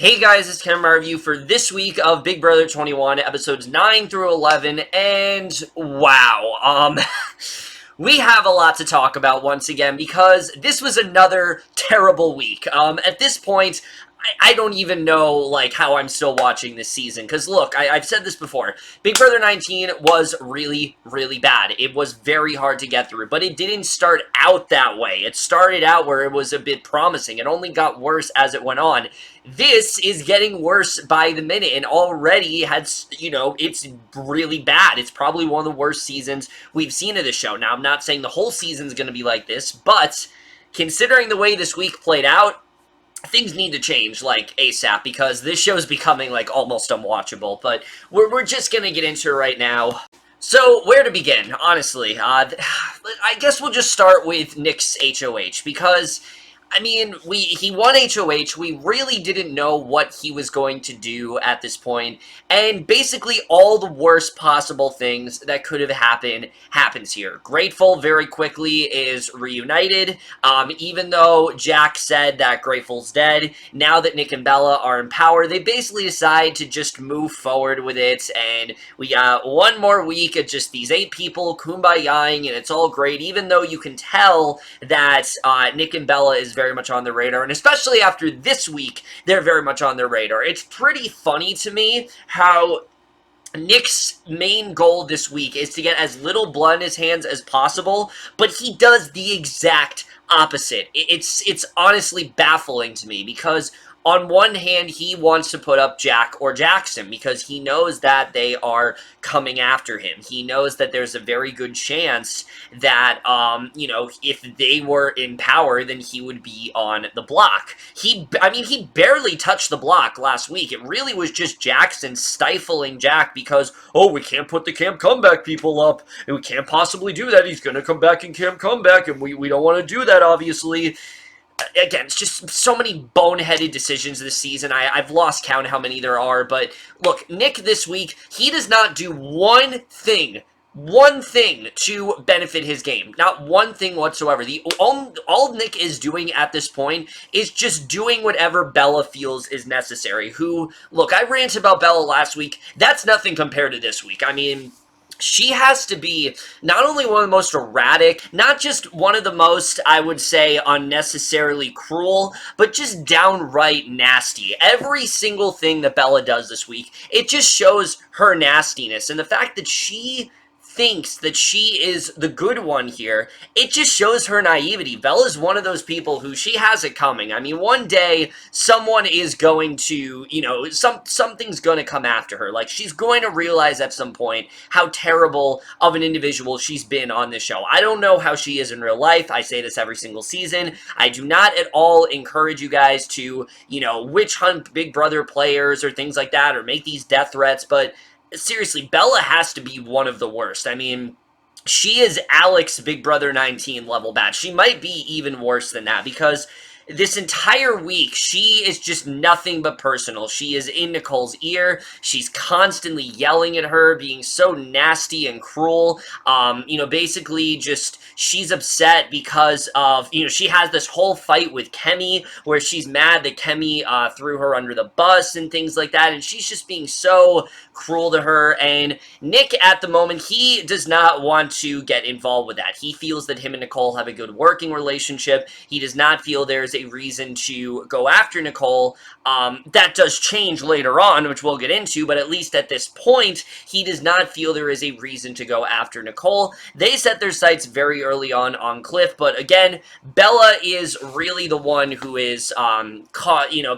Hey guys, it's Kemi review for this week of Big Brother 21, episodes 9 through 11, and wow, we have a lot to talk about once again because this was another terrible week. At this point, I don't even know, like, how I'm still watching this season, because look, I've said this before, Big Brother 19 was really, really bad. It was very hard to get through, but it didn't start out that way. It started out where it was a bit promising. It only got worse as it went on. This is getting worse by the minute, and already it's really bad. It's probably one of the worst seasons we've seen of the show. Now, I'm not saying the whole season's going to be like this, but considering the way this week played out, things need to change, like, ASAP, because this show's becoming, like, almost unwatchable, but we're just gonna get into it right now. So, where to begin, honestly? I guess we'll just start with Nick's HOH, because I mean, he won HOH, we really didn't know what he was going to do at this point, and basically all the worst possible things that could have happened happens here. Grateful very quickly is reunited, even though Jack said that Grateful's dead. Now that Nick and Bella are in power, they basically decide to just move forward with it, and we got one more week of just these 8 people kumbayaing, and it's all great, even though you can tell that Nick and Bella is very much on their radar, and especially after this week, they're very much on their radar. It's pretty funny to me how Nick's main goal this week is to get as little blood in his hands as possible, but he does the exact opposite. It's honestly baffling to me because on one hand, he wants to put up Jack or Jackson because he knows that they are coming after him. He knows that there's a very good chance that, if they were in power, then he would be on the block. He barely touched the block last week. It really was just Jackson stifling Jack because, oh, we can't put the Camp Comeback people up, and we can't possibly do that. He's going to come back in Camp Comeback, and we don't want to do that, obviously. Again, it's just so many boneheaded decisions this season. I've lost count how many there are, but look, Nick this week, he does not do one thing to benefit his game. Not one thing whatsoever. All Nick is doing at this point is just doing whatever Bella feels is necessary. Look, I ranted about Bella last week. That's nothing compared to this week. I mean, she has to be not only one of the most erratic, not just one of the most, I would say, unnecessarily cruel, but just downright nasty. Every single thing that Bella does this week, it just shows her nastiness. And the fact that she thinks that she is the good one here, it just shows her naivety. Bella's one of those people who she has it coming. I mean, one day, someone is going to, something's going to come after her. Like, she's going to realize at some point how terrible of an individual she's been on this show. I don't know how she is in real life. I say this every single season. I do not at all encourage you guys to, witch hunt Big Brother players or things like that, or make these death threats, but seriously, Bella has to be one of the worst. I mean, she is Alex Big Brother 19 level bad. She might be even worse than that because this entire week, she is just nothing but personal. She is in Nicole's ear. She's constantly yelling at her, being so nasty and cruel. Basically just, she's upset because of, she has this whole fight with Kemi where she's mad that Kemi threw her under the bus and things like that, and she's just being so cruel to her, and Nick, at the moment, he does not want to get involved with that. He feels that him and Nicole have a good working relationship. He does not feel there's a reason to go after Nicole. That does change later on, which we'll get into, but at least at this point, he does not feel there is a reason to go after Nicole. They set their sights very early on Cliff, but again, Bella is really the one who is,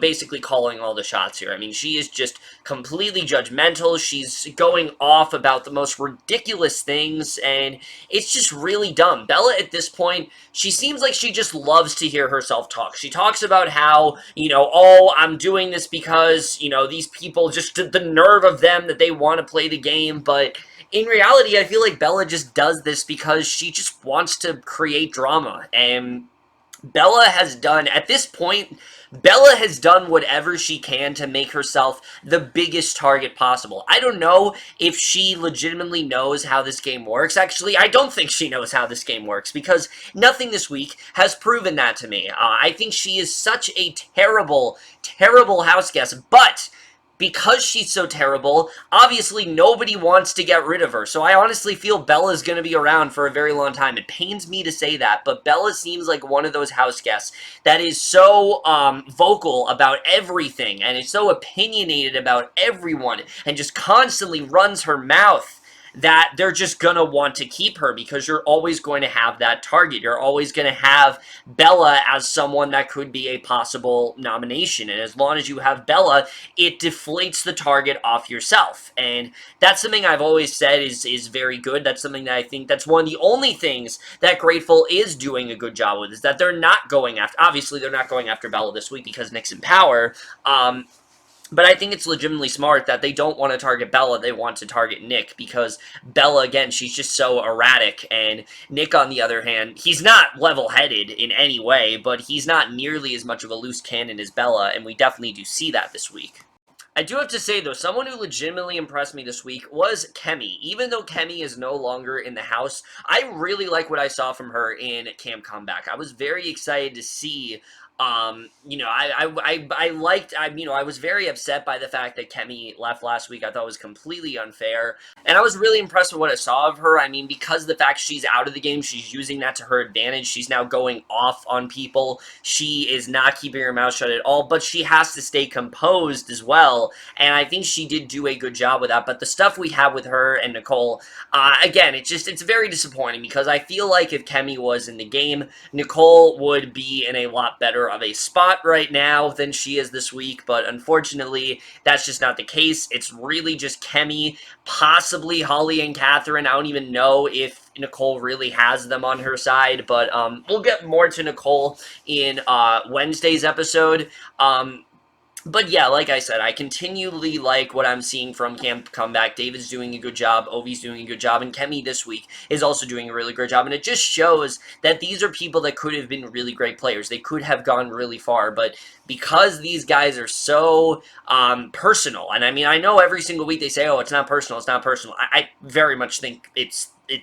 basically calling all the shots here. I mean, she is just completely judgmental. She's going off about the most ridiculous things, and it's just really dumb. Bella, at this point, she seems like she just loves to hear herself talk. She talks about how, oh, I'm doing this because, these people, just the nerve of them that they want to play the game, but in reality, I feel like Bella just does this because she just wants to create drama, and Bella has done, at this point, Bella has done whatever she can to make herself the biggest target possible. I don't know if she legitimately knows how this game works. Actually, I don't think she knows how this game works, because nothing this week has proven that to me. I think she is such a terrible, terrible house guest, but because she's so terrible, obviously nobody wants to get rid of her. So I honestly feel Bella's going to be around for a very long time. It pains me to say that, but Bella seems like one of those house guests that is so vocal about everything and is so opinionated about everyone and just constantly runs her mouth that they're just gonna want to keep her, because you're always going to have that target. You're always going to have Bella as someone that could be a possible nomination, and as long as you have Bella, it deflates the target off yourself, and that's something I've always said is very good. That's something that I think that's one of the only things that Grateful is doing a good job with, is that they're not going after, obviously they're not going after Bella this week because Nick's in power, but I think it's legitimately smart that they don't want to target Bella, they want to target Nick, because Bella, again, she's just so erratic, and Nick, on the other hand, he's not level-headed in any way, but he's not nearly as much of a loose cannon as Bella, and we definitely do see that this week. I do have to say, though, someone who legitimately impressed me this week was Kemi. Even though Kemi is no longer in the house, I really like what I saw from her in Camp Comeback. I was very excited to see you know, I liked, you know, I was very upset by the fact that Kemi left last week. I thought it was completely unfair, and I was really impressed with what I saw of her. I mean, because the fact she's out of the game, she's using that to her advantage. She's now going off on people. She is not keeping her mouth shut at all, but she has to stay composed as well, and I think she did do a good job with that. But the stuff we have with her and Nicole, again, it's very disappointing, because I feel like if Kemi was in the game, Nicole would be in a lot better of a spot right now than she is this week, but unfortunately, that's just not the case. It's really just Kemi, possibly Holly and Kathryn. I don't even know if Nicole really has them on her side, but we'll get more to Nicole in Wednesday's episode. But yeah, like I said, I continually like what I'm seeing from Camp Comeback. David's doing a good job, Ovi's doing a good job, and Kemi this week is also doing a really great job. And it just shows that these are people that could have been really great players. They could have gone really far, but because these guys are so personal, and I mean, I know every single week they say, oh, it's not personal, it's not personal. I very much think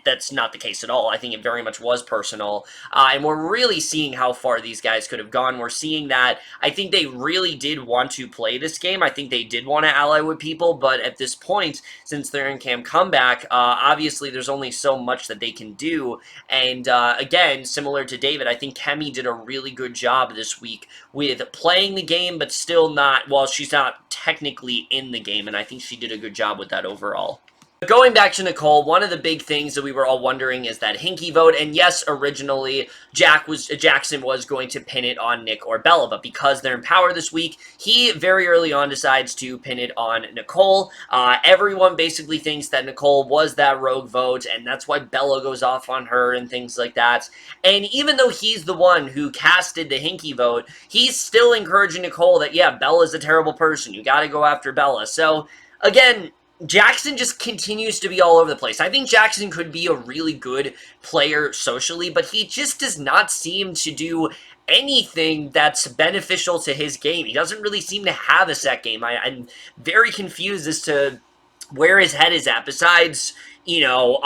that's not the case at all. I think it very much was personal, and we're really seeing how far these guys could have gone. We're seeing that I think they really did want to play this game. I think they did want to ally with people, but at this point, since they're in Camp Comeback, obviously there's only so much that they can do, and again, similar to David, I think Kemi did a really good job this week with playing the game, but still not, well, she's not technically in the game, and I think she did a good job with that overall. Going back to Nicole, one of the big things that we were all wondering is that Hinky vote, and yes, originally Jackson was going to pin it on Nick or Bella, but because they're in power this week, he very early on decides to pin it on Nicole. Everyone basically thinks that Nicole was that rogue vote, and that's why Bella goes off on her and things like that. And even though he's the one who casted the Hinky vote, he's still encouraging Nicole that, yeah, Bella's a terrible person, you gotta go after Bella. So, again, Jackson just continues to be all over the place. I think Jackson could be a really good player socially, but he just does not seem to do anything that's beneficial to his game. He doesn't really seem to have a set game. I'm very confused as to where his head is at, besides, you know,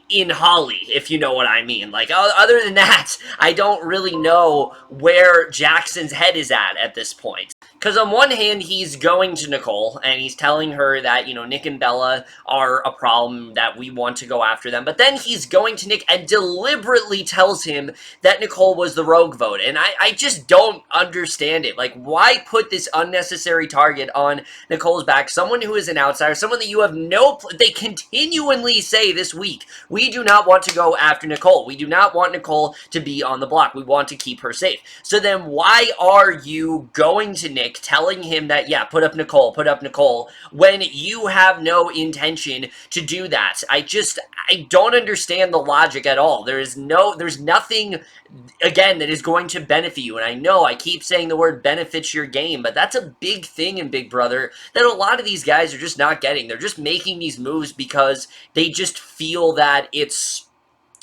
in Holly, if you know what I mean. Like, other than that, I don't really know where Jackson's head is at this point. Because on one hand, he's going to Nicole, and he's telling her that, you know, Nick and Bella are a problem, that we want to go after them. But then he's going to Nick and deliberately tells him that Nicole was the rogue vote. And I just don't understand it. Like, why put this unnecessary target on Nicole's back? Someone who is an outsider, someone that you have no... They continually say this week, we do not want to go after Nicole. We do not want Nicole to be on the block. We want to keep her safe. So then why are you going to Nick, telling him that, yeah, put up Nicole, when you have no intention to do that? I don't understand the logic at all. There's nothing, again, that is going to benefit you. And I know I keep saying the word benefits your game, but that's a big thing in Big Brother that a lot of these guys are just not getting. They're just making these moves because they just feel that it's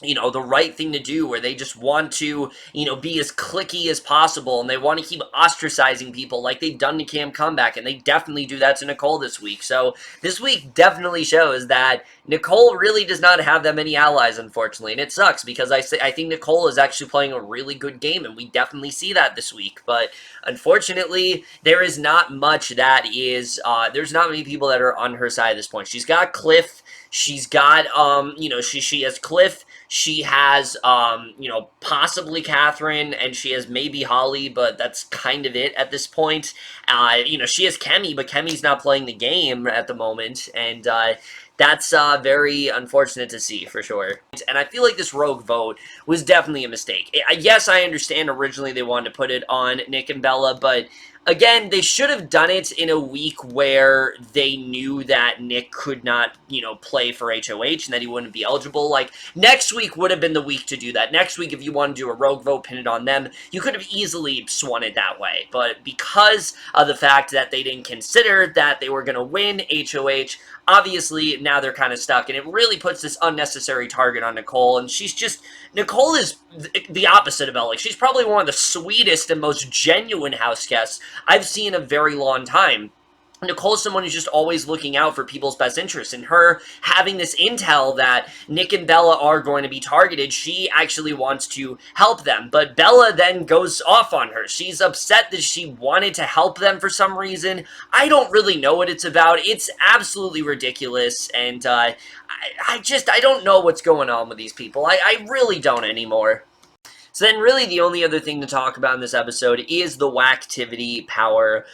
you know, the right thing to do, where they just want to, you know, be as cliquey as possible, and they want to keep ostracizing people like they've done to Cam Comeback, and they definitely do that to Nicole this week. So this week definitely shows that Nicole really does not have that many allies, unfortunately, and it sucks, because I think Nicole is actually playing a really good game, and we definitely see that this week. But unfortunately, there is not much that is, there's not many people that are on her side at this point. She's got Cliff, she's got, you know, she has Cliff, she has, you know, possibly Kathryn, and she has maybe Holly, but that's kind of it at this point. You know, she has Kemi, but Kemi's not playing the game at the moment, and, that's very unfortunate to see, for sure. And I feel like this rogue vote was definitely a mistake. Yes, I understand originally they wanted to put it on Nick and Bella, but again, they should have done it in a week where they knew that Nick could not, you know, play for HOH and that he wouldn't be eligible. Like, next week would have been the week to do that. Next week, if you want to do a rogue vote, pin it on them, you could have easily swung it that way. But because of the fact that they didn't consider that they were going to win HOH, obviously, now they're kind of stuck, and it really puts this unnecessary target on Nicole, and Nicole is the opposite of Elle. Like, she's probably one of the sweetest and most genuine house guests I've seen in a very long time. Nicole's someone who's just always looking out for people's best interests, and her having this intel that Nick and Bella are going to be targeted, she actually wants to help them, but Bella then goes off on her. She's upset that she wanted to help them for some reason. I don't really know what it's about. It's absolutely ridiculous, and I don't know what's going on with these people. I really don't anymore. So then really the only other thing to talk about in this episode is the Whacktivity power.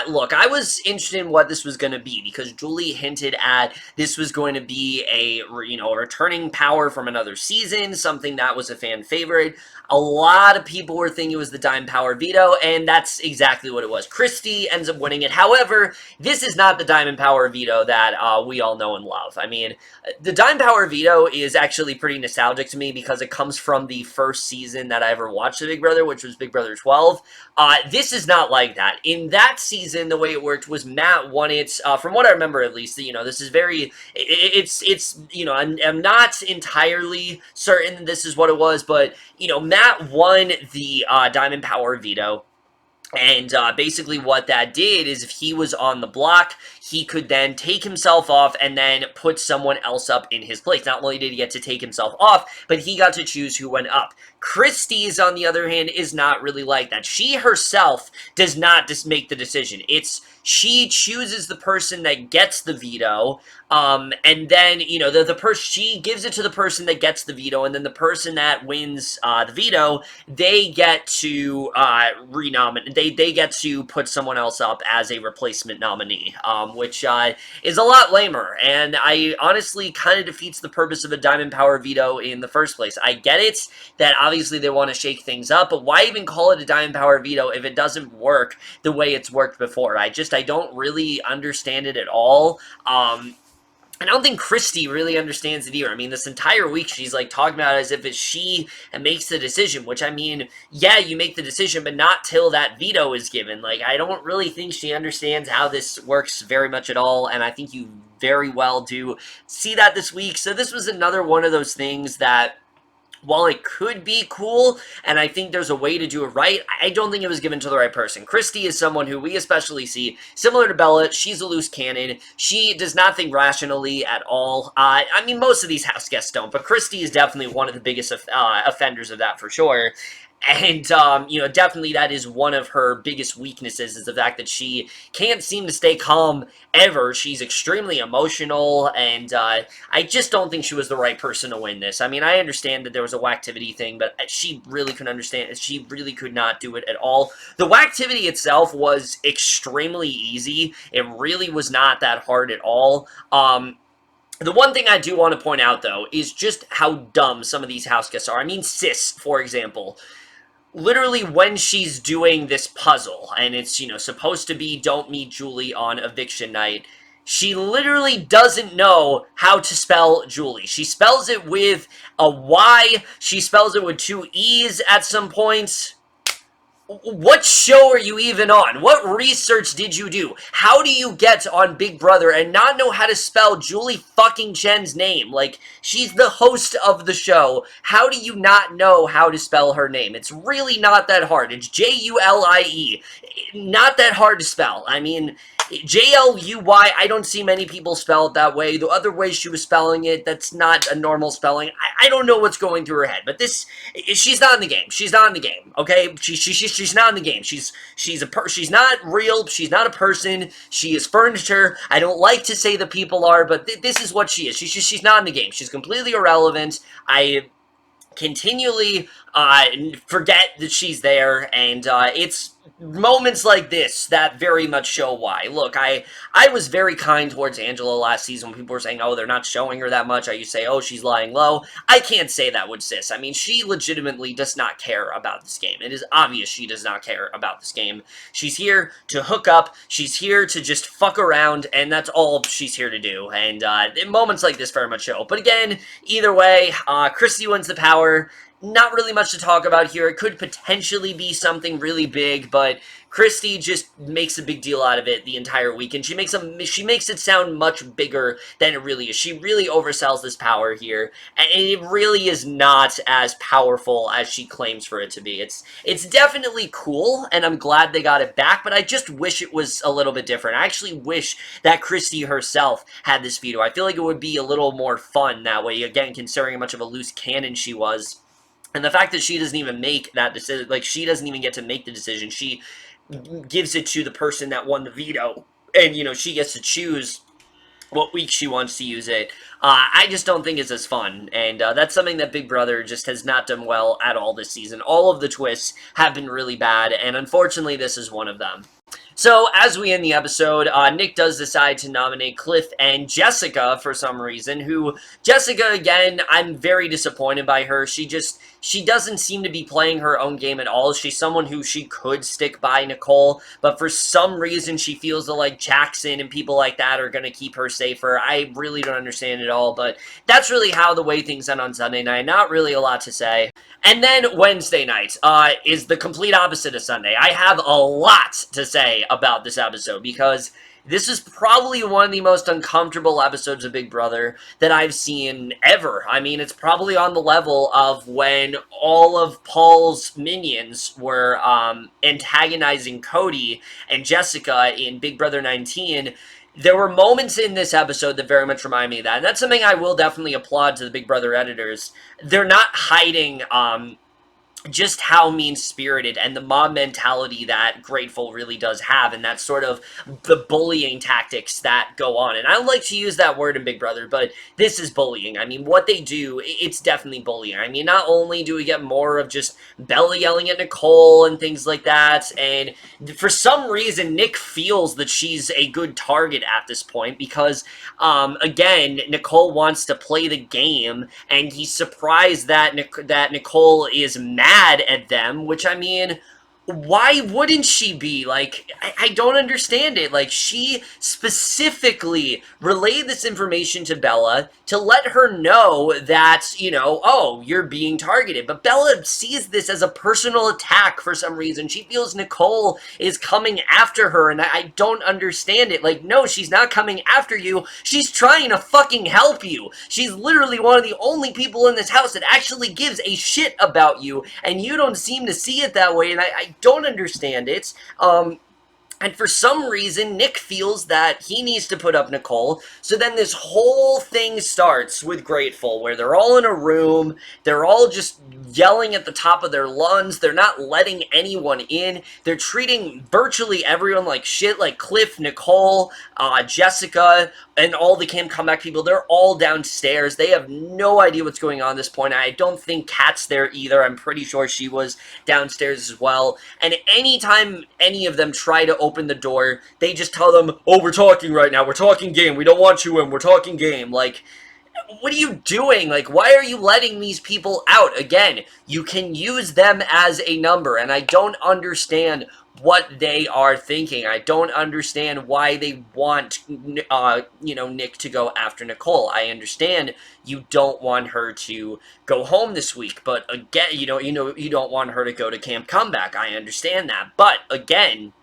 Look, I was interested in what this was going to be, because Julie hinted at this was going to be a, you know, a returning power from another season, something that was a fan favorite. A lot of people were thinking it was the Diamond Power Veto, and that's exactly what it was. Christie ends up winning it. However, this is not the Diamond Power Veto that we all know and love. I mean, the Diamond Power Veto is actually pretty nostalgic to me, because it comes from the first season that I ever watched of Big Brother, which was Big Brother 12. This is not like that. In that season, the way it worked was Matt won it, from what I remember at least, you know, this is very, it's you know, I'm not entirely certain this is what it was, but, you know, Matt won the Diamond Power Veto. And basically what that did is, if he was on the block, he could then take himself off and then put someone else up in his place. Not only did he get to take himself off, but he got to choose who went up. Christie's, on the other hand, is not really like that. She herself does not just make the decision. She chooses the person that gets the veto, and then, you know, she gives it to the person that gets the veto, and then the person that wins the veto, they get to renominate. They get to put someone else up as a replacement nominee, which is a lot lamer, and I honestly kind of defeats the purpose of a Diamond Power Veto in the first place. I get it that obviously they want to shake things up, but why even call it a Diamond Power Veto if it doesn't work the way it's worked before? I don't really understand it at all. I don't think Christie really understands it either. I mean, this entire week she's like talking about it as if it's she and makes the decision, which, I mean, yeah, you make the decision, but not till that veto is given. Like, I don't really think she understands how this works very much at all, and I think you very well do see that this week. So this was another one of those things that, while it could be cool, and I think there's a way to do it right, I don't think it was given to the right person. Christie is someone who we especially see, similar to Bella, she's a loose cannon. She does not think rationally at all. I mean, most of these house guests don't, but Christie is definitely one of the biggest offenders of that, for sure. And, you know, definitely that is one of her biggest weaknesses, is the fact that she can't seem to stay calm ever. She's extremely emotional, and I just don't think she was the right person to win this. I mean, I understand that there was a Whacktivity thing, but she really couldn't understand it. She really could not do it at all. The Whacktivity itself was extremely easy. It really was not that hard at all. The one thing I do want to point out, though, is just how dumb some of these house guests are. I mean, Sis, for example. Literally, when she's doing this puzzle, and it's, you know, supposed to be don't meet Julie on eviction night, she literally doesn't know how to spell Julie. She spells it with a Y, she spells it with two E's at some points. what show are you even on? What research did you do? How do you get on Big Brother and not know how to spell Julie fucking Chen's name? Like, she's the host of the show. How do you not know how to spell her name? It's really not that hard. It's Julie. Not that hard to spell. I mean, Jluy, I don't see many people spell it that way. The other way she was spelling it, that's not a normal spelling. I don't know what's going through her head, but she's not in the game. She's not in the game, okay? She's not in the game. She's not real. She's not a person. She is furniture. I don't like to say that people are, but this is what she is. She's not in the game. She's completely irrelevant. I continually forget that she's there, and it's moments like this that very much show why. Look, I was very kind towards Angela last season when people were saying, oh, they're not showing her that much. I used to say, oh, she's lying low. I can't say that with sis. I mean, she legitimately does not care about this game. It is obvious she does not care about this game. She's here to hook up. She's here to just fuck around, and that's all she's here to do. And moments like this very much show. But again, either way, Christie wins the power. Not really much to talk about here. It could potentially be something really big, but Christie just makes a big deal out of it the entire weekend. She makes it sound much bigger than it really is. She really oversells this power here, and it really is not as powerful as she claims for it to be. It's definitely cool, and I'm glad they got it back, but I just wish it was a little bit different. I actually wish that Christie herself had this veto. I feel like it would be a little more fun that way, again, considering how much of a loose cannon she was. And the fact that she doesn't even make that decision, like, she doesn't even get to make the decision. She gives it to the person that won the veto. And, you know, she gets to choose what week she wants to use it. I just don't think it's as fun. And that's something that Big Brother just has not done well at all this season. All of the twists have been really bad. And unfortunately, this is one of them. So, as we end the episode, Nick does decide to nominate Cliff and Jessica for some reason, who, Jessica, again, I'm very disappointed by her. She doesn't seem to be playing her own game at all. She's someone who she could stick by Nicole, but for some reason she feels that, like, Jackson and people like that are going to keep her safer. I really don't understand it all, but that's really how the way things end on Sunday night. Not really a lot to say. And then Wednesday night is the complete opposite of Sunday. I have a lot to say about this episode because this is probably one of the most uncomfortable episodes of Big Brother that I've seen ever. I mean, it's probably on the level of when all of Paul's minions were antagonizing Cody and Jessica in Big Brother 19. There were moments in this episode that very much remind me of that, and that's something I will definitely applaud to the Big Brother editors. They're not hiding just how mean-spirited and the mob mentality that Grateful really does have, and that's sort of the bullying tactics that go on. And I don't like to use that word in Big Brother, but this is bullying. I mean, what they do, it's definitely bullying. I mean, not only do we get more of just Bella yelling at Nicole and things like that, and for some reason, Nick feels that she's a good target at this point because, again, Nicole wants to play the game, and he's surprised that Nicole is mad at them, which, I mean, why wouldn't she be? Like, I don't understand it. Like, she specifically relayed this information to Bella to let her know that, you know, oh, you're being targeted. But Bella sees this as a personal attack for some reason. She feels Nicole is coming after her, and I don't understand it. Like, no, she's not coming after you. She's trying to fucking help you. She's literally one of the only people in this house that actually gives a shit about you, and you don't seem to see it that way, and I don't understand it. And for some reason, Nick feels that he needs to put up Nicole. So then this whole thing starts with Grateful, where they're all in a room. They're all just yelling at the top of their lungs. They're not letting anyone in. They're treating virtually everyone like shit, like Cliff, Nicole, Jessica, and all the Camp Comeback people. They're all downstairs. They have no idea what's going on at this point. I don't think Kat's there either. I'm pretty sure she was downstairs as well. And anytime any of them try to open the door, they just tell them, oh, we're talking right now. We're talking game. We don't want you in. We're talking game. Like, what are you doing? Like, why are you letting these people out? Again, you can use them as a number, and I don't understand what they are thinking. I don't understand why they want, Nick to go after Nicole. I understand you don't want her to go home this week, but again, you don't want her to go to Camp Comeback. I understand that, but again,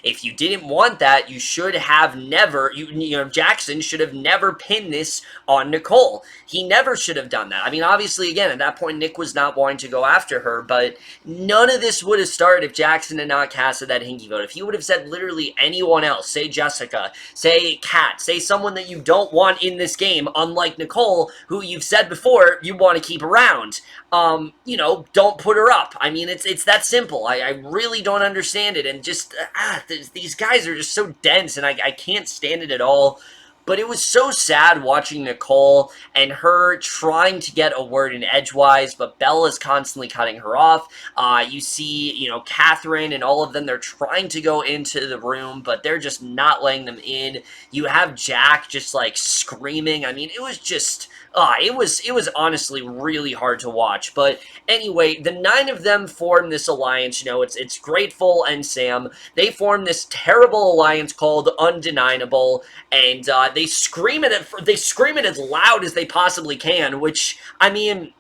if you didn't want that, you should have never, Jackson should have never pinned this on Nicole. He never should have done that. I mean, obviously, again, at that point, Nick was not wanting to go after her, but none of this would have started if Jackson had not casted that hinky vote. If he would have said literally anyone else, say Jessica, say Kat, say someone that you don't want in this game, unlike Nicole, who you've said before you want to keep around, don't put her up. I mean, it's that simple. I really don't understand it, and just, these guys are just so dense, and I can't stand it at all. But it was so sad watching Nicole and her trying to get a word in edgewise, but Bella's constantly cutting her off. You see, Kathryn and all of them, they're trying to go into the room, but they're just not letting them in. You have Jack just, like, screaming. I mean, it was just... it was honestly really hard to watch. But anyway, the 9 of them form this alliance. It's Grateful and Sam. They form this terrible alliance called Undeniable, and they scream it as loud as they possibly can, which, I mean...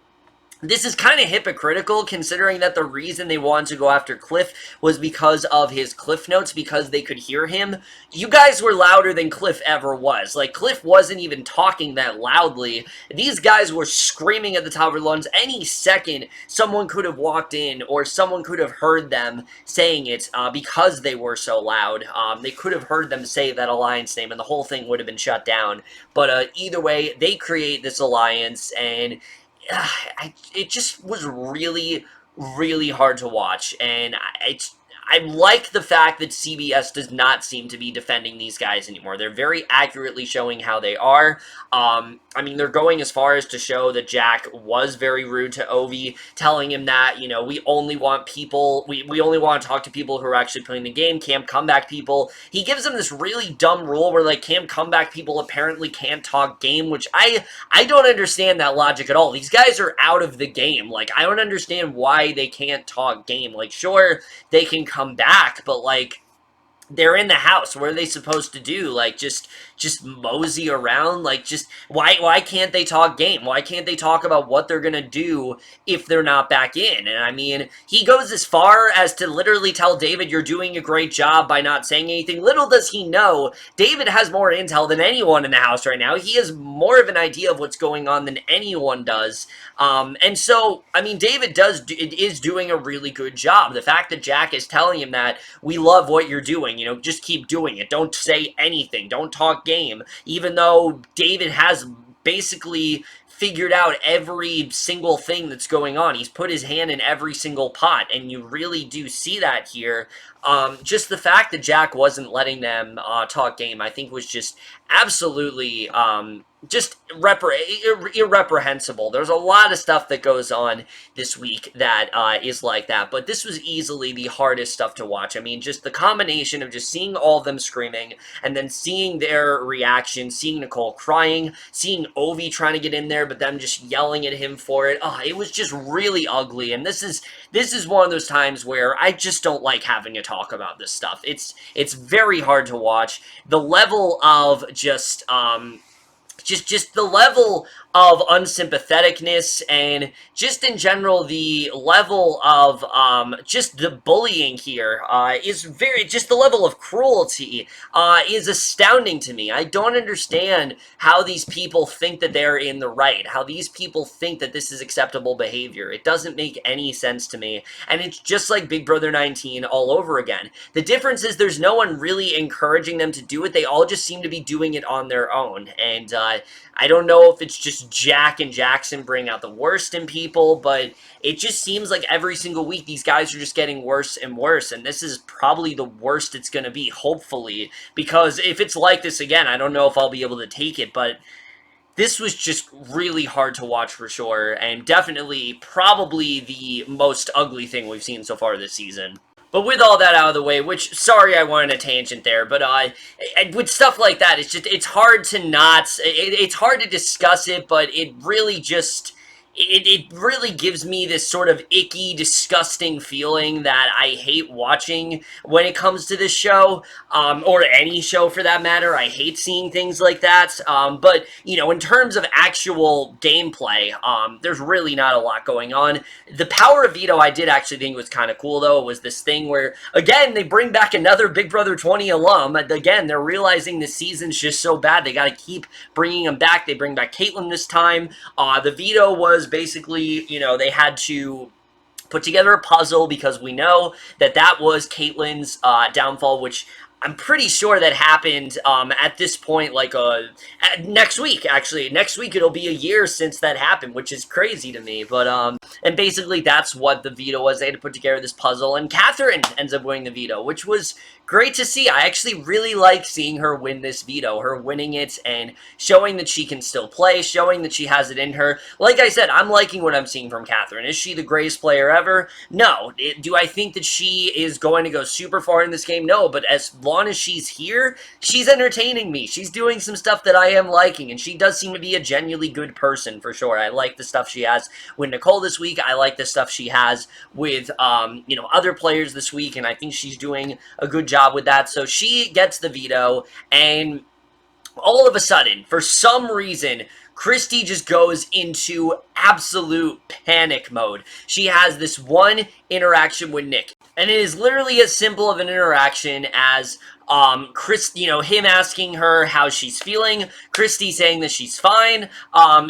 This is kind of hypocritical, considering that the reason they wanted to go after Cliff was because of his Cliff Notes, because they could hear him. You guys were louder than Cliff ever was. Like, Cliff wasn't even talking that loudly. These guys were screaming at the top of their lungs. Any second, someone could have walked in, or someone could have heard them saying it, because they were so loud. They could have heard them say that alliance name, and the whole thing would have been shut down. But either way, they create this alliance, and... it just was really, really hard to watch, and I like the fact that CBS does not seem to be defending these guys anymore. They're very accurately showing how they are. I mean, they're going as far as to show that Jack was very rude to Ovi, telling him that, we only want people, we only want to talk to people who are actually playing the game, Camp Comeback people. He gives them this really dumb rule where, like, Camp Comeback people apparently can't talk game, which I don't understand that logic at all. These guys are out of the game. Like, I don't understand why they can't talk game. Like, sure, they can come back, but, like, they're in the house. What are they supposed to do? Like, just mosey around? Like, just, why can't they talk game? Why can't they talk about what they're gonna do if they're not back in? And I mean, he goes as far as to literally tell David, you're doing a great job by not saying anything. Little does he know, David has more intel than anyone in the house right now. He has more of an idea of what's going on than anyone does. And so, I mean, David is doing a really good job. The fact that Jack is telling him that, we love what you're doing, just keep doing it. Don't say anything. Don't talk game. Even though David has basically figured out every single thing that's going on. He's put his hand in every single pot, and you really do see that here. Just the fact that Jack wasn't letting them talk game, I think, was just absolutely just irreprehensible. There's a lot of stuff that goes on this week that is like that, but this was easily the hardest stuff to watch. I mean, just the combination of just seeing all of them screaming, and then seeing their reaction, seeing Nicole crying, seeing Ovi trying to get in there, but them just yelling at him for it. It was just really ugly, and this is one of those times where I just don't like having to talk about this stuff. It's very hard to watch. The level of just the level of unsympatheticness, and just in general the level of just the bullying here is just the level of cruelty is astounding to me. I don't understand how these people think that they're in the right, how these people think that this is acceptable behavior. It doesn't make any sense to me, and it's just like Big Brother 19 all over again. The difference is there's no one really encouraging them to do it. They all just seem to be doing it on their own, and I don't know if it's just Jack and Jackson bring out the worst in people, but it just seems like every single week these guys are just getting worse and worse, and this is probably the worst it's going to be, hopefully, because if it's like this again, I don't know if I'll be able to take it, but this was just really hard to watch for sure, and definitely probably the most ugly thing we've seen so far this season. But with all that out of the way, which, sorry I went on a tangent there, but with stuff like that, it's hard to not, it's hard to discuss it, but it really just, it really gives me this sort of icky, disgusting feeling that I hate watching when it comes to this show, or any show for that matter. I hate seeing things like that, but, you know, in terms of actual gameplay, there's really not a lot going on. The power of veto I did actually think was kind of cool, though. It was this thing where, again, they bring back another Big Brother 20 alum. Again, they're realizing the season's just so bad, they got to keep bringing them back. They bring back Caitlyn this time. The veto was basically, you know, they had to put together a puzzle because we know that that was Caitlyn's downfall, which I'm pretty sure that happened at this point, like next week, actually. Next week it'll be a year since that happened, which is crazy to me. But, and basically that's what the veto was. They had to put together this puzzle, and Kathryn ends up winning the veto, which was great to see. I actually really like seeing her win this veto, her winning it and showing that she can still play, showing that she has it in her. Like I said, I'm liking what I'm seeing from Kathryn. Is she the greatest player ever? No. Do I think that she is going to go super far in this game? No, but as long as she's here, she's entertaining me. She's doing some stuff that I am liking, and she does seem to be a genuinely good person, for sure. I like the stuff she has with Nicole this week. I like the stuff she has with, you know, other players this week, and I think she's doing a good job with that. So she gets the veto, and all of a sudden, for some reason, Christie just goes into absolute panic mode. She has this one interaction with Nick, and it is literally as simple of an interaction as you know, him asking her how she's feeling, Christie saying that she's fine,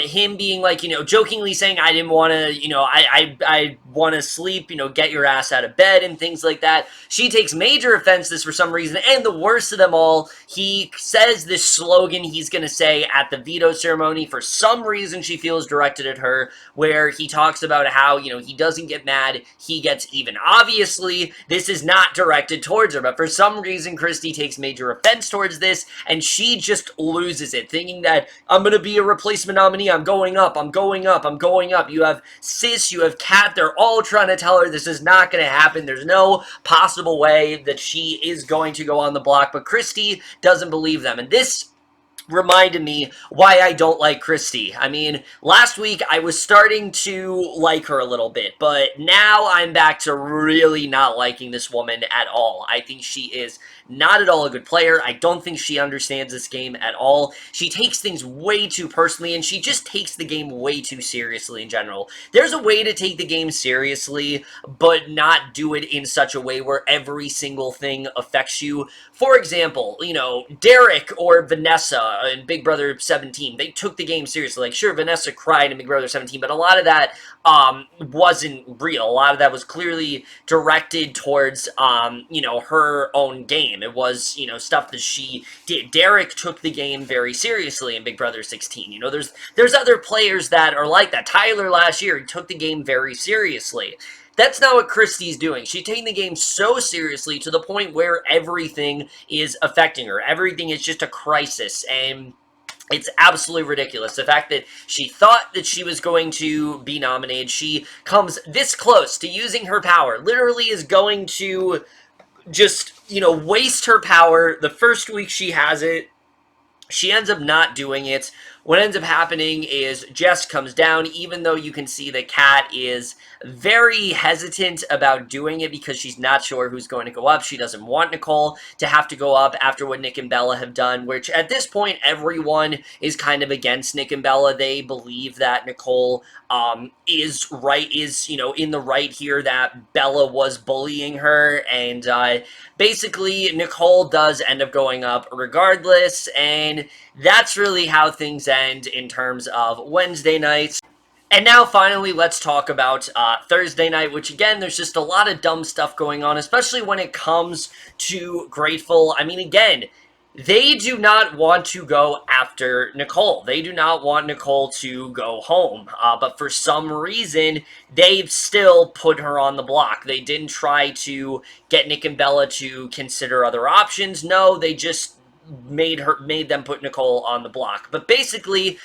him being like, you know, jokingly saying, I didn't want to, you know, I want to sleep, you know, get your ass out of bed, and things like that. She takes major offense to this for some reason, and the worst of them all, he says this slogan he's going to say at the veto ceremony. For some reason, she feels directed at her, where he talks about how, you know, he doesn't get mad, he gets even. Obviously, this is not directed towards her, but for some reason, Christie takes major offense towards this, and she just loses it, thinking that I'm going to be a replacement nominee, I'm going up, I'm going up, I'm going up. You have Sis, you have Kat, they're all trying to tell her this is not going to happen. There's no possible way that she is going to go on the block, but Christie doesn't believe them, and this reminded me why I don't like Christie. I mean, last week I was starting to like her a little bit, but now I'm back to really not liking this woman at all. I think she is not at all a good player. I don't think she understands this game at all. She takes things way too personally, and she just takes the game way too seriously in general. There's a way to take the game seriously, but not do it in such a way where every single thing affects you. For example, you know, Derek or Vanessa in Big Brother 17, they took the game seriously. Like, sure, Vanessa cried in Big Brother 17, but a lot of that wasn't real. A lot of that was clearly directed towards, you know, her own game. It was, you know, stuff that she did. Derek took the game very seriously in Big Brother 16. You know, there's other players that are like that. Tyler last year, he took the game very seriously. That's not what Christie's doing. She's taking the game so seriously to the point where everything is affecting her. Everything is just a crisis, and it's absolutely ridiculous. The fact that she thought that she was going to be nominated, she comes this close to using her power, literally is going to just, you know, waste her power the first week she has it. She ends up not doing it. What ends up happening is Jess comes down, even though you can see that Kat is very hesitant about doing it because she's not sure who's going to go up. She doesn't want Nicole to have to go up after what Nick and Bella have done, which at this point, everyone is kind of against Nick and Bella. They believe that Nicole is right, you know, in the right here, that Bella was bullying her, and basically Nicole does end up going up regardless, and that's really how things end in terms of Wednesday nights. And now, finally, let's talk about Thursday night, which, again, there's just a lot of dumb stuff going on, especially when it comes to Grateful. I mean, again, they do not want to go after Nicole. They do not want Nicole to go home. But for some reason, they've still put her on the block. They didn't try to get Nick and Bella to consider other options. No, they just made them put Nicole on the block. But basically,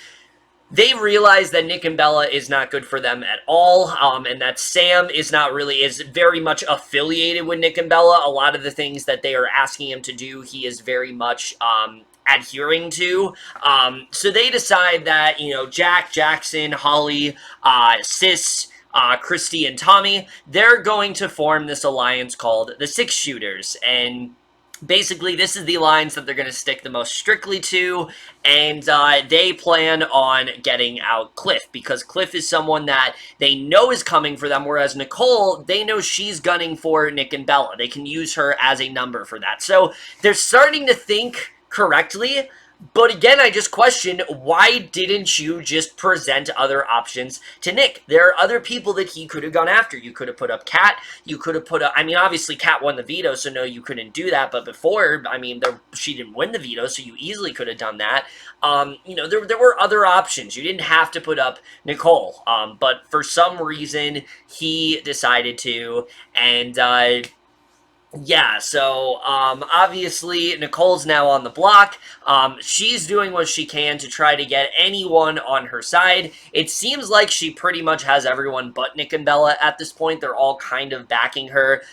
They realize that Nick and Bella is not good for them at all, and that Sam is very much affiliated with Nick and Bella. A lot of the things that they are asking him to do, he is very much adhering to. So they decide that, Jack, Jackson, Holly, Sis, Christie, and Tommy, they're going to form this alliance called the Six Shooters, and basically, this is the alliance that they're going to stick the most strictly to, and they plan on getting out Cliff, because Cliff is someone that they know is coming for them, whereas Nicole, they know she's gunning for Nick and Bella. They can use her as a number for that. So they're starting to think correctly, but again, I just question, why didn't you just present other options to Nick? There are other people that he could have gone after. You could have put up Kat. You could have put up, I mean, obviously Kat won the veto, so no, you couldn't do that. But before, I mean, she didn't win the veto, so you easily could have done that. There were other options. You didn't have to put up Nicole. But for some reason, he decided to, and yeah, so obviously Nicole's now on the block. She's doing what she can to try to get anyone on her side. It seems like she pretty much has everyone but Nick and Bella at this point. They're all kind of backing her.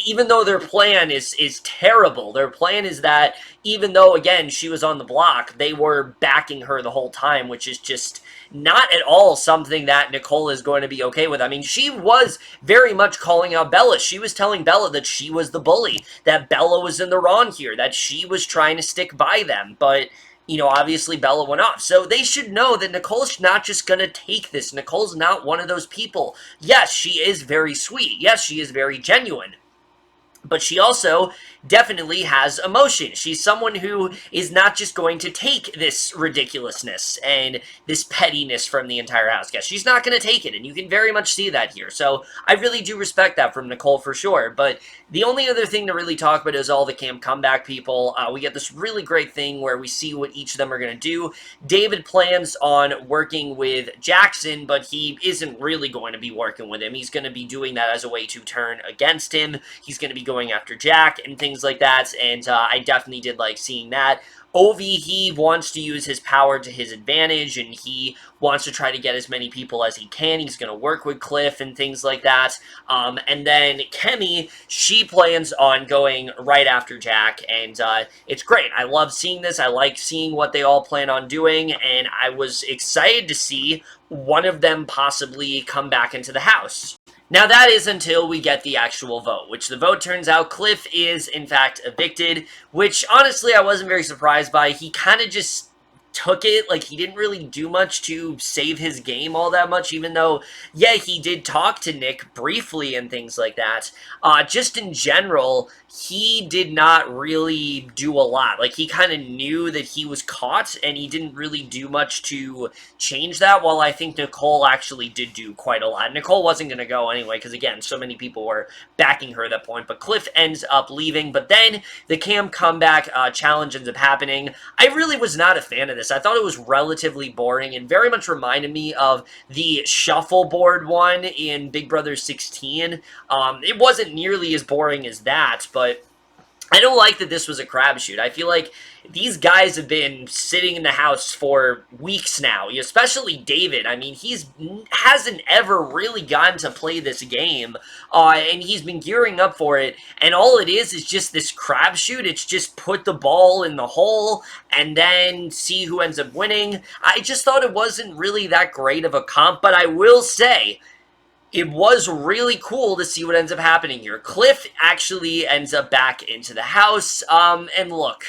Even though their plan is terrible. Their plan is that even though, again, she was on the block, they were backing her the whole time, which is just not at all something that Nicole is going to be okay with. I mean, she was very much calling out Bella. She was telling Bella that she was the bully, that Bella was in the wrong here, that she was trying to stick by them, but obviously Bella went off. So they should know that Nicole's not just going to take this. Nicole's not one of those people. Yes, she is very sweet. Yes, she is very genuine. But she also definitely has emotion. She's someone who is not just going to take this ridiculousness and this pettiness from the entire house. Yes, she's not going to take it, and you can very much see that here. So I really do respect that from Nicole for sure. But the only other thing to really talk about is all the camp comeback people. We get this really great thing where we see what each of them are going to do. David plans on working with Jackson, but he isn't really going to be working with him. He's going to be doing that as a way to turn against him. He's going to be going after Jack and things like that, and I definitely did like seeing that. Ovi, he wants to use his power to his advantage, and he wants to try to get as many people as he can. He's going to work with Cliff and things like that. And then Kemi, she plans on going right after Jack, and it's great. I love seeing this. I like seeing what they all plan on doing, and I was excited to see one of them possibly come back into the house. Now, that is until we get the actual vote, which the vote turns out Cliff is, in fact, evicted, which, honestly, I wasn't very surprised by. He kind of just took it. Like, he didn't really do much to save his game all that much, even though, yeah, he did talk to Nick briefly and things like that. Just in general, he did not really do a lot. Like, he kind of knew that he was caught, and he didn't really do much to change that, while I think Nicole actually did do quite a lot. Nicole wasn't going to go anyway, because, again, so many people were backing her at that point, but Cliff ends up leaving, but then the Cam comeback challenge ends up happening. I really was not a fan of this. I thought it was relatively boring, and very much reminded me of the shuffleboard one in Big Brother 16. It wasn't nearly as boring as that, but I don't like that this was a crapshoot. I feel like these guys have been sitting in the house for weeks now, especially David. I mean, hasn't ever really gotten to play this game, and he's been gearing up for it, and all it is just this crapshoot. It's just put the ball in the hole and then see who ends up winning. I just thought it wasn't really that great of a comp, but I will say, it was really cool to see what ends up happening here. Cliff actually ends up back into the house, and look,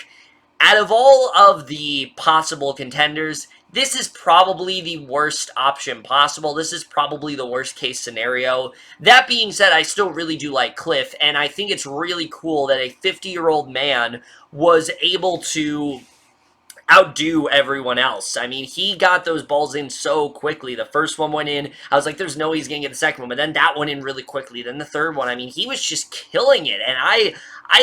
out of all of the possible contenders, this is probably the worst option possible. This is probably the worst case scenario. That being said, I still really do like Cliff, and I think it's really cool that a 50-year-old man was able to outdo everyone else. I mean, he got those balls in so quickly. The first one went in. I was like, there's no way he's going to get the second one. But then that went in really quickly. Then the third one, I mean, he was just killing it. And I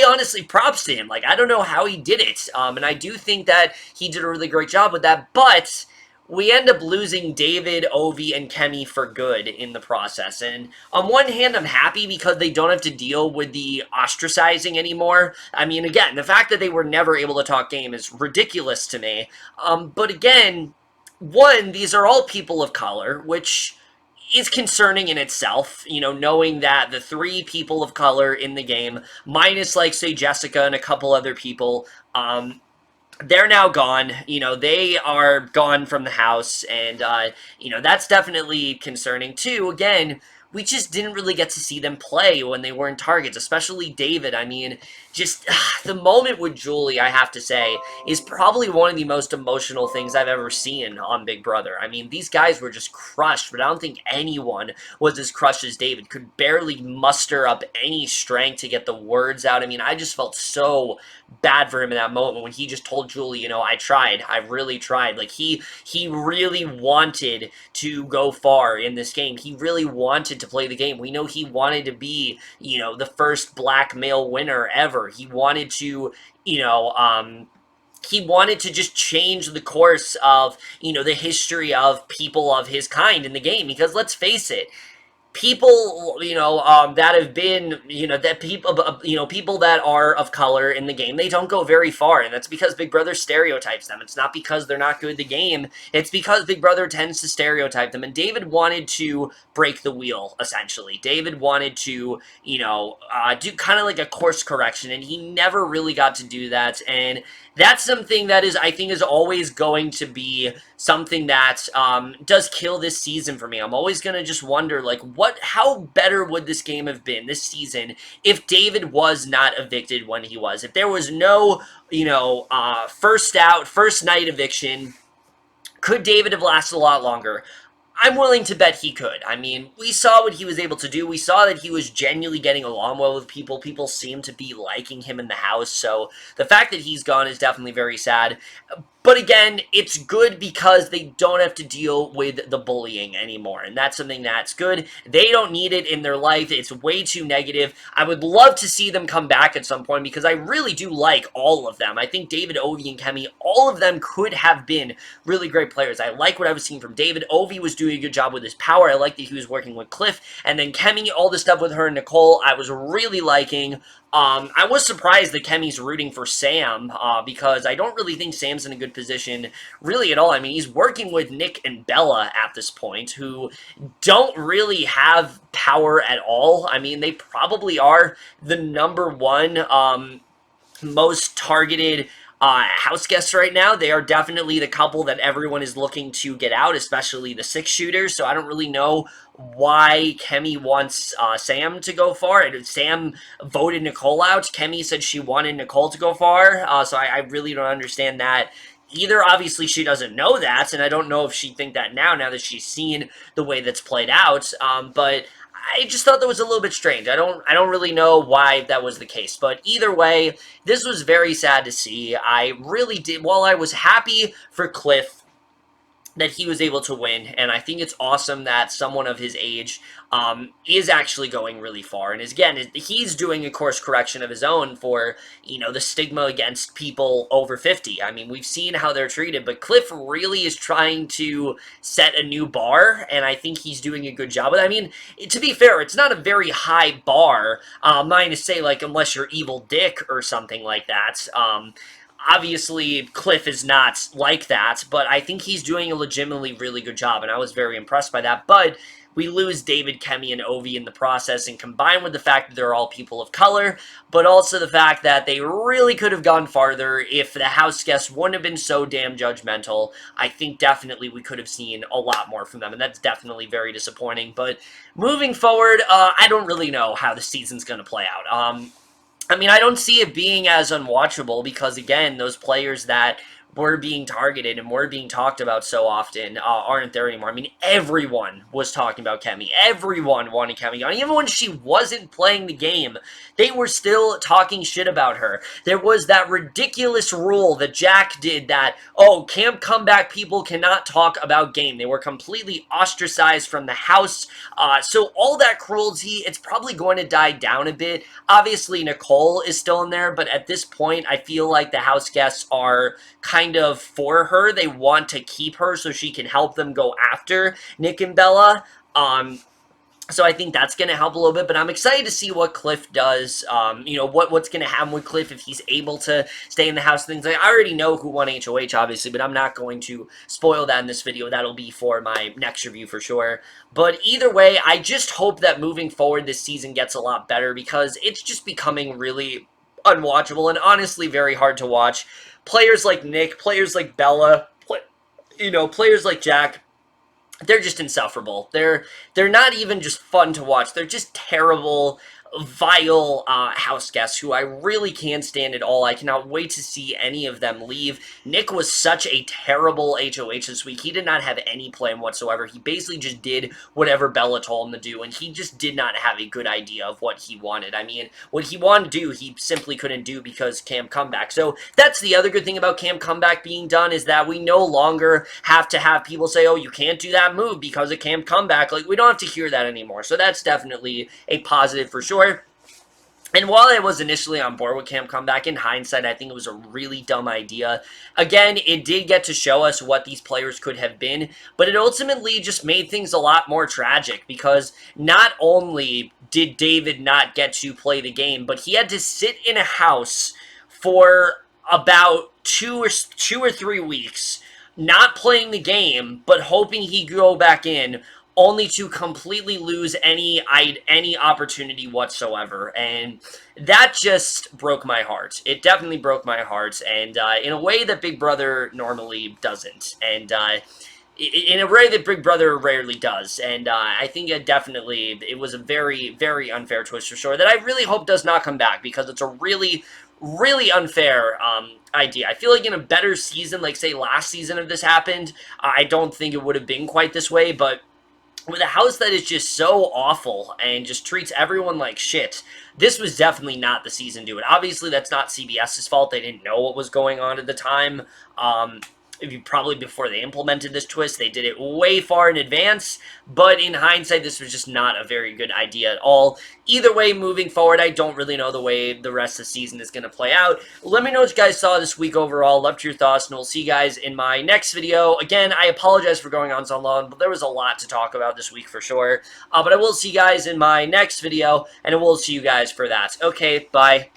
honestly props to him. Like, I don't know how he did it. And I do think that he did a really great job with that. But we end up losing David, Ovi, and Kemi for good in the process. And on one hand, I'm happy because they don't have to deal with the ostracizing anymore. I mean, again, the fact that they were never able to talk game is ridiculous to me. But again, one, these are all people of color, which is concerning in itself, knowing that the three people of color in the game, minus, like, say, Jessica and a couple other people, they're now gone. They are gone from the house, and, that's definitely concerning, too. Again, we just didn't really get to see them play when they weren't targets, especially David. I mean, just the moment with Julie, I have to say, is probably one of the most emotional things I've ever seen on Big Brother. I mean, these guys were just crushed, but I don't think anyone was as crushed as David. Could barely muster up any strength to get the words out. I mean, I just felt so bad for him in that moment when he just told Julie, I tried. I really tried. Like, he really wanted to go far in this game. He really wanted to play the game. We know he wanted to be, the first black male winner ever. He wanted to, he wanted to just change the course of, the history of people of his kind in the game. Because let's face it, people, that have been, that people, people that are of color in the game, they don't go very far, and that's because Big Brother stereotypes them. It's not because they're not good at the game, it's because Big Brother tends to stereotype them, and David wanted to break the wheel, essentially. David wanted to, do kind of like a course correction, and he never really got to do that, and that's something that I think is always going to be something that does kill this season for me. I'm always going to just wonder, like, how better would this game have been this season if David was not evicted when he was? If there was no, first out, first night eviction, could David have lasted a lot longer? I'm willing to bet he could. I mean, we saw what he was able to do. We saw that he was genuinely getting along well with people. People seem to be liking him in the house, so the fact that he's gone is definitely very sad. But again, it's good because they don't have to deal with the bullying anymore, and that's something that's good. They don't need it in their life. It's way too negative. I would love to see them come back at some point because I really do like all of them. I think David, Ovi, and Kemi, all of them could have been really great players. I like what I was seeing from David. Ovi was doing a good job with his power. I like that he was working with Cliff, and then Kemi, all the stuff with her and Nicole, I was really liking. I was surprised that Kemi's rooting for Sam, because I don't really think Sam's in a good position, really at all. I mean, he's working with Nick and Bella at this point, who don't really have power at all. I mean, they probably are the number one, most targeted house guests right now. They are definitely the couple that everyone is looking to get out, especially the 6-shooters, so I don't really know why Kemi wants Sam to go far. Sam voted Nicole out. Kemi said she wanted Nicole to go far, so I really don't understand that. Either, obviously, she doesn't know that, and I don't know if she'd think that now that she's seen the way that's played out, but I just thought that was a little bit strange. I don't really know why that was the case, but either way, this was very sad to see. I really did, while I was happy for Cliff that he was able to win, and I think it's awesome that someone of his age is actually going really far, and he's doing a course correction of his own for, the stigma against people over 50. I mean, we've seen how they're treated, but Cliff really is trying to set a new bar, and I think he's doing a good job with it. I mean, to be fair, it's not a very high bar, mine to say, like, unless you're Evil Dick or something like that. Obviously, Cliff is not like that, but I think he's doing a legitimately really good job, and I was very impressed by that. But we lose David, Kemi, and Ovi in the process, and combined with the fact that they're all people of color, but also the fact that they really could have gone farther if the house guests wouldn't have been so damn judgmental. I think definitely we could have seen a lot more from them, and that's definitely very disappointing. But moving forward, I don't really know how the season's going to play out. I mean, I don't see it being as unwatchable because, again, those players that were being targeted and were being talked about so often aren't there anymore. I mean, everyone was talking about Kemi. Everyone wanted Kemi on. Even when she wasn't playing the game, they were still talking shit about her. There was that ridiculous rule that Jack did that, camp comeback people cannot talk about game. They were completely ostracized from the house. So all that cruelty, it's probably going to die down a bit. Obviously, Nicole is still in there, but at this point, I feel like the house guests are kind of for her. They want to keep her so she can help them go after Nick and Bella. So I think that's going to help a little bit, but I'm excited to see what Cliff does. You know, what's going to happen with Cliff if he's able to stay in the house. Things like I already know who won HOH, obviously, but I'm not going to spoil that in this video. That'll be for my next review for sure. But either way, I just hope that moving forward this season gets a lot better because it's just becoming really unwatchable and honestly very hard to watch. Players like Nick, players like Bella, you know, players like Jack, they're just insufferable. They're not even just fun to watch. They're just terrible, vile house guests who I really can't stand at all. I cannot wait to see any of them leave. Nick was such a terrible HOH this week. He did not have any plan whatsoever. He basically just did whatever Bella told him to do, and he just did not have a good idea of what he wanted. I mean, what he wanted to do, he simply couldn't do because Cam Comeback. So that's the other good thing about Cam Comeback being done is that we no longer have to have people say, oh, you can't do that move because of Cam Comeback. Like, we don't have to hear that anymore. So that's definitely a positive for sure. And while I was initially on board with Cam Comeback, in hindsight, I think it was a really dumb idea. Again, it did get to show us what these players could have been, but it ultimately just made things a lot more tragic because not only did David not get to play the game, but he had to sit in a house for about two or 3 weeks, not playing the game, but hoping he'd go back in, only to completely lose any opportunity whatsoever, and that just broke my heart. It definitely broke my heart, and in a way that Big Brother normally doesn't, and in a way that Big Brother rarely does, and I think it was a very, very unfair twist for sure, that I really hope does not come back, because it's a really, really unfair idea. I feel like in a better season, like say last season if this happened, I don't think it would have been quite this way, but with a house that is just so awful and just treats everyone like shit, this was definitely not the season to do it. Obviously, that's not CBS's fault. They didn't know what was going on at the time. Probably before they implemented this twist, they did it way far in advance, but in hindsight, this was just not a very good idea at all. Either way, moving forward, I don't really know the way the rest of the season is going to play out. Let me know what you guys saw this week overall. Loved your thoughts, and we'll see you guys in my next video. Again, I apologize for going on so long, but there was a lot to talk about this week for sure. But I will see you guys in my next video, and I will see you guys for that. Okay, bye.